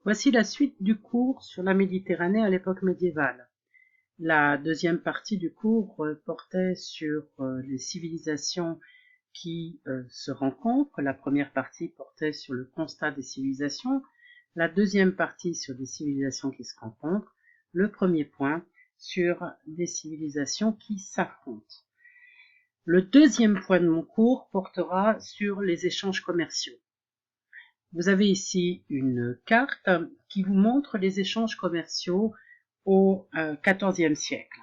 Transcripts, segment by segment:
Voici la suite du cours sur la Méditerranée à l'époque médiévale. La deuxième partie du cours portait sur les civilisations qui se rencontrent. La première partie portait sur le constat des civilisations. La deuxième partie sur des civilisations qui se rencontrent. Le premier point sur des civilisations qui s'affrontent. Le deuxième point de mon cours portera sur les échanges commerciaux. Vous avez ici une carte qui vous montre les échanges commerciaux au XIVe siècle.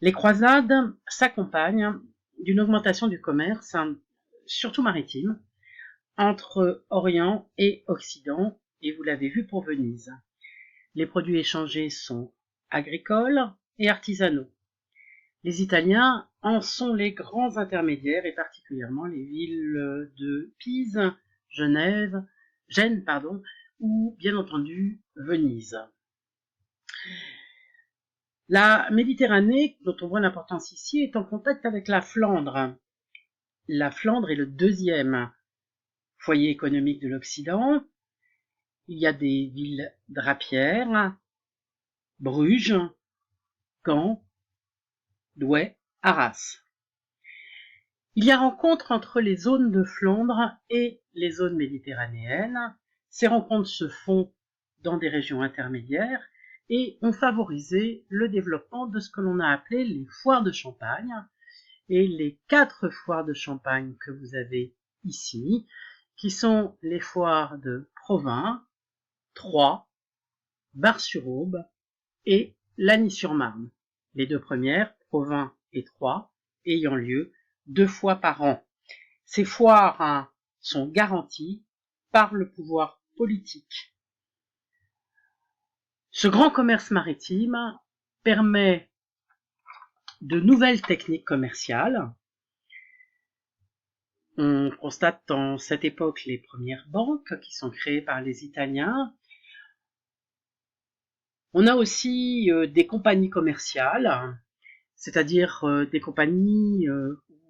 Les croisades s'accompagnent d'une augmentation du commerce, surtout maritime, entre Orient et Occident, et vous l'avez vu pour Venise. Les produits échangés sont agricoles et artisanaux. Les Italiens en sont les grands intermédiaires, et particulièrement les villes de Pise, Gênes, ou bien entendu Venise. La Méditerranée, dont on voit l'importance ici, est en contact avec la Flandre. La Flandre est le deuxième foyer économique de l'Occident. Il y a des villes drapières, Bruges, Caen, Douai, Arras. Il y a rencontre entre les zones de Flandre et les zones méditerranéennes. Ces rencontres se font dans des régions intermédiaires et ont favorisé le développement de ce que l'on a appelé les foires de Champagne. Et les 4 foires de Champagne que vous avez ici, qui sont les foires de Provins, Troyes, Bar-sur-Aube et Lagny-sur-Marne. Les 2 premières, Provins et Troyes, ayant lieu 2 fois par an. Ces foires sont garanties par le pouvoir politique. Ce grand commerce maritime permet de nouvelles techniques commerciales. On constate dans cette époque les premières banques qui sont créées par les Italiens. On a aussi des compagnies commerciales, c'est-à-dire des compagnies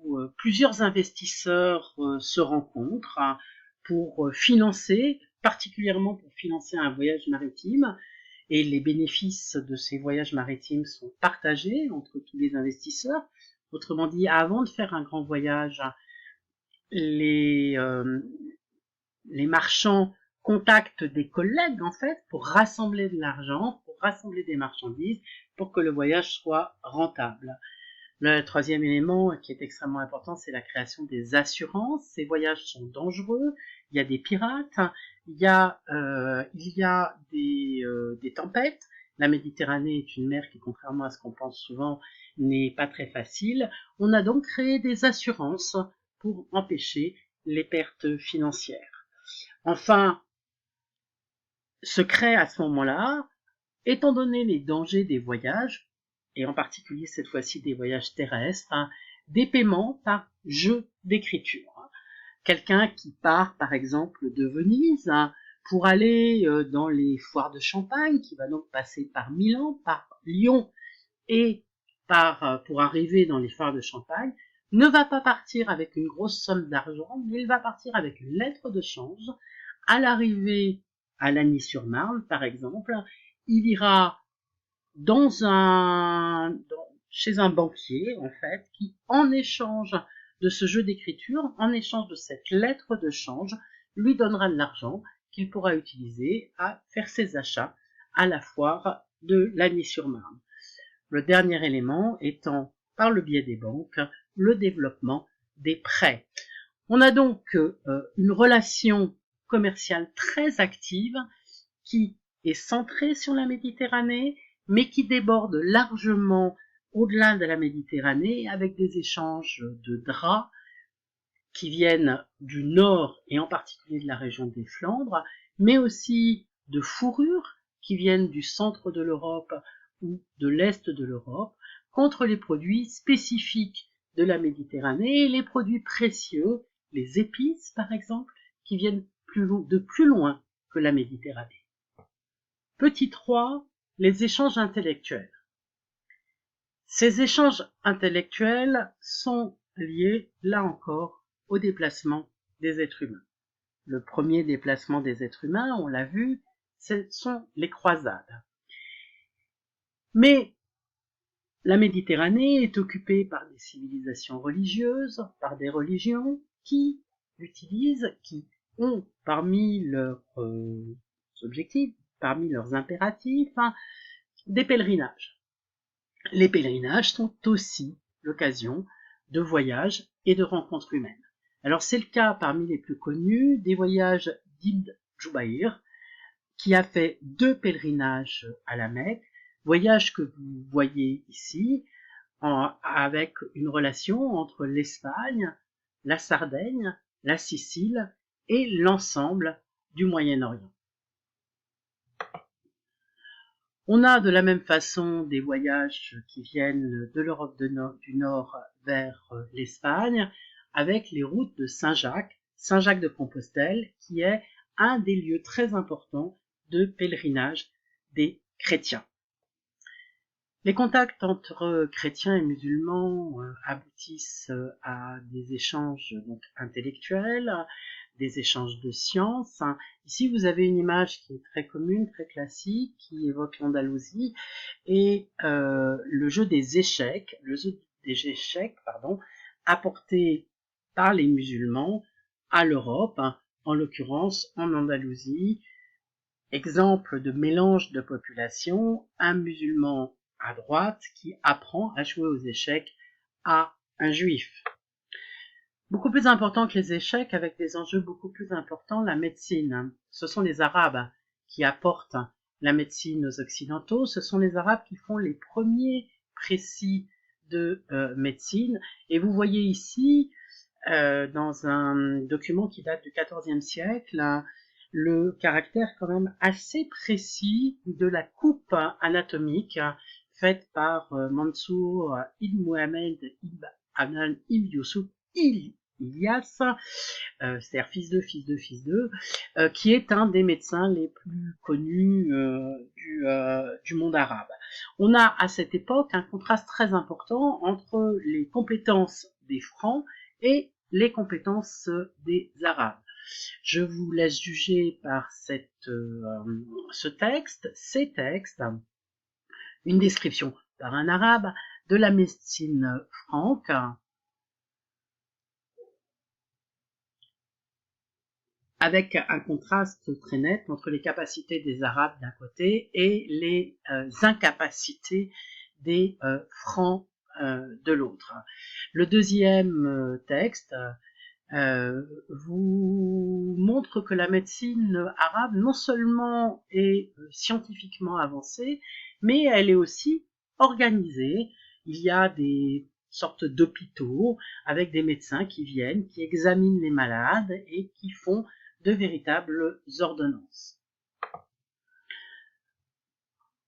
où plusieurs investisseurs se rencontrent pour financer, particulièrement pour financer un voyage maritime, et les bénéfices de ces voyages maritimes sont partagés entre tous les investisseurs. Autrement dit, avant de faire un grand voyage, les marchands contactent des collègues en fait pour rassembler de l'argent, pour rassembler des marchandises, pour que le voyage soit rentable. Le troisième élément qui est extrêmement important, c'est la création des assurances. Ces voyages sont dangereux, il y a des pirates, il y a des tempêtes. La Méditerranée est une mer qui, contrairement à ce qu'on pense souvent, n'est pas très facile. On a donc créé des assurances pour empêcher les pertes financières. Enfin, se crée à ce moment-là, étant donné les dangers des voyages, et en particulier cette fois-ci des voyages terrestres, des paiements par jeu d'écriture. Quelqu'un qui part par exemple de Venise pour aller dans les foires de Champagne, qui va donc passer par Milan, par Lyon et pour arriver dans les foires de Champagne, ne va pas partir avec une grosse somme d'argent, mais il va partir avec une lettre de change. À l'arrivée à Lagny-sur-Marne, par exemple, il ira chez un banquier, en fait, qui, en échange de ce jeu d'écriture, en échange de cette lettre de change, lui donnera de l'argent qu'il pourra utiliser à faire ses achats à la foire de Lagny-sur-Marne. Le dernier élément étant, par le biais des banques, le développement des prêts. On a donc une relation commerciale très active qui est centrée sur la Méditerranée, mais qui déborde largement au-delà de la Méditerranée avec des échanges de draps qui viennent du nord et en particulier de la région des Flandres, mais aussi de fourrures qui viennent du centre de l'Europe ou de l'est de l'Europe contre les produits spécifiques de la Méditerranée et les produits précieux, les épices par exemple, qui viennent de plus loin que la Méditerranée. Petit 3, les échanges intellectuels. Ces échanges intellectuels sont liés, là encore, au déplacement des êtres humains. Le premier déplacement des êtres humains, on l'a vu, ce sont les croisades. Mais la Méditerranée est occupée par des civilisations religieuses, par des religions qui ont parmi leurs objectifs, parmi leurs impératifs, des pèlerinages. Les pèlerinages sont aussi l'occasion de voyages et de rencontres humaines. Alors c'est le cas parmi les plus connus des voyages d'Ibn Jubayr, qui a fait 2 pèlerinages à la Mecque, voyage que vous voyez ici, avec une relation entre l'Espagne, la Sardaigne, la Sicile et l'ensemble du Moyen-Orient. On a de la même façon des voyages qui viennent de l'Europe du Nord vers l'Espagne, avec les routes de Saint-Jacques de Compostelle, qui est un des lieux très importants de pèlerinage des chrétiens. Les contacts entre chrétiens et musulmans aboutissent à des échanges donc intellectuels, des échanges de sciences. Ici, vous avez une image qui est très commune, très classique, qui évoque l'Andalousie, et le jeu des échecs, apporté par les musulmans à l'Europe, en l'occurrence en Andalousie. Exemple de mélange de population, un musulman à droite qui apprend à jouer aux échecs à un juif. Beaucoup plus important que les échecs, avec des enjeux beaucoup plus importants, la médecine. Ce sont les Arabes qui apportent la médecine aux Occidentaux, ce sont les Arabes qui font les premiers précis de médecine, et vous voyez ici, dans un document qui date du XIVe siècle, le caractère quand même assez précis de la coupe anatomique faite par Mansour ibn Mohamed ibn Adnan ibn Yusuf Ilyas, c'est-à-dire fils d'eux, qui est un des médecins les plus connus du monde arabe. On a à cette époque un contraste très important entre les compétences des Francs et les compétences des Arabes. Je vous laisse juger par ces textes, une description par un arabe de la médecine franque, avec un contraste très net entre les capacités des Arabes d'un côté et les incapacités des Francs de l'autre. Le deuxième texte vous montre que la médecine arabe non seulement est scientifiquement avancée, mais elle est aussi organisée. Il y a des sortes d'hôpitaux avec des médecins qui viennent, qui examinent les malades et qui font de véritables ordonnances.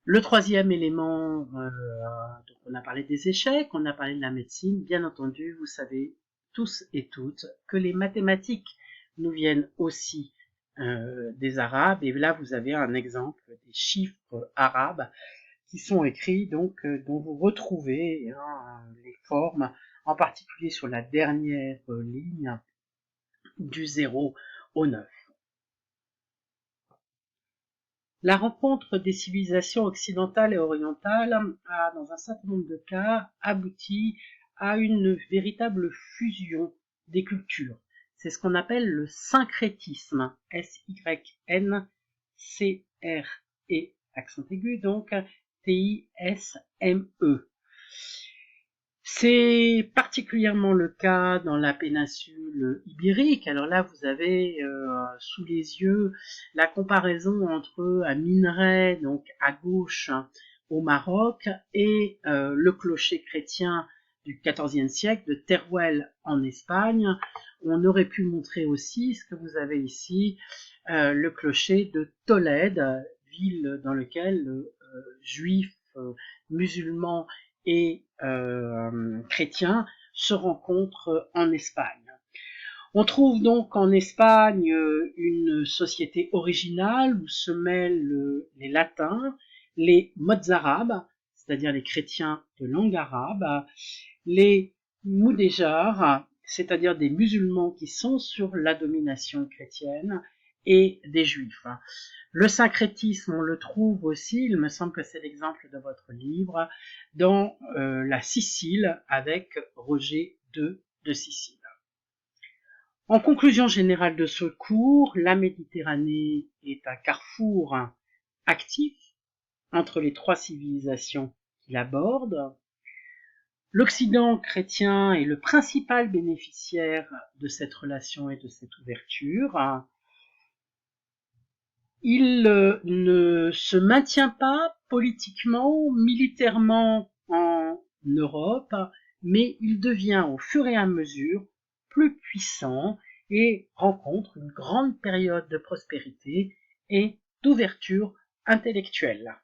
Le troisième élément, donc on a parlé des échecs, on a parlé de la médecine, bien entendu, vous savez tous et toutes que les mathématiques nous viennent aussi des Arabes, et là vous avez un exemple des chiffres arabes qui sont écrits, donc dont vous retrouvez les formes, en particulier sur la dernière ligne du 0 au 9. La rencontre des civilisations occidentales et orientales a, dans un certain nombre de cas, abouti à une véritable fusion des cultures. C'est ce qu'on appelle le syncrétisme, S-Y-N-C-R-E, accent aigu, donc T-I-S-M-E. C'est particulièrement le cas dans la péninsule ibérique. Alors là, vous avez sous les yeux la comparaison entre un minerai, donc à gauche au Maroc, et le clocher chrétien du XIVe siècle de Teruel en Espagne. On aurait pu montrer aussi ce que vous avez ici, le clocher de Tolède, ville dans laquelle juifs, musulmans et chrétiens se rencontrent en Espagne. On trouve donc en Espagne une société originale où se mêlent les latins, les mozarabes, c'est-à-dire les chrétiens de langue arabe, les moudéjars, c'est-à-dire des musulmans qui sont sur la domination chrétienne, et des Juifs. Le syncrétisme, on le trouve aussi, il me semble que c'est l'exemple de votre livre, dans la Sicile avec Roger II de Sicile. En conclusion générale de ce cours, la Méditerranée est un carrefour actif entre les trois civilisations qu'il aborde. L'Occident chrétien est le principal bénéficiaire de cette relation et de cette ouverture. Il ne se maintient pas politiquement, militairement en Europe, mais il devient au fur et à mesure plus puissant et rencontre une grande période de prospérité et d'ouverture intellectuelle.